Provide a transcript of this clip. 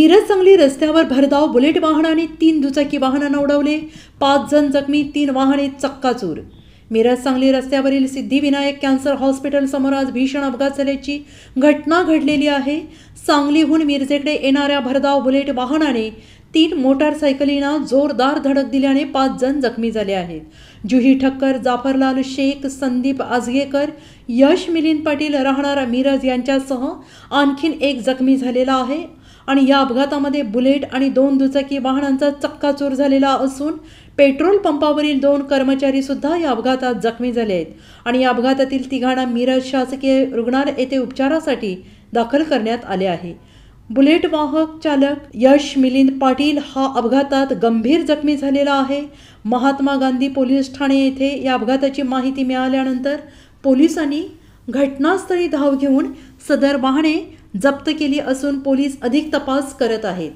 मिरज सांगली रस्त्यावर भरधाव बुलेट वाहनाने 3 दुचाकी वाहनांना उडवले, 5 जण जखमी, 3 वाहने चक्काचूर। मिरज सांगली रस्त्यावरील सिद्धिविनायक कॅन्सर हॉस्पिटल समोर आज भीषण अपघात झाल्याची घटना घडलेली आहे। सांगलीहून मिरजेकडे येणाऱ्या भरधाव बुलेट वाहनाने 3 मोटारसायकलींना जोरदार धडक दिल्याने 5 जण जखमी झाले आहेत। जुही ठक्कर, जाफरलाल शेख, संदीप आजगेकर, यश मिलिंद पाटील राहणारा मिरज यांच्यासह आणखीन एक जखमी झालेला आहे आणि या अपघातामध्ये बुलेट आणि 2 दुचाकी वाहनांचा चक्काचूर झालेला असून पेट्रोल पंपावरील 2 कर्मचारी सुद्धा या अपघातात जखमी झाले आहेत आणि या अपघातातील तिघांना मिरज शासकीय रुग्णालय येथे उपचारासाठी दाखल करण्यात आले आहे। बुलेट वाहक चालक यश मिलिंद पाटील हा अपघातात गंभीर जखमी झालेला आहे। महात्मा गांधी पोलीस ठाणे येथे या अपघाताची माहिती मिळाल्यानंतर पोलिसांनी घटनास्थळी धाव घेऊन सदर वाहने जप्त केली असून पोलीस अधिक तपास करत आहेत।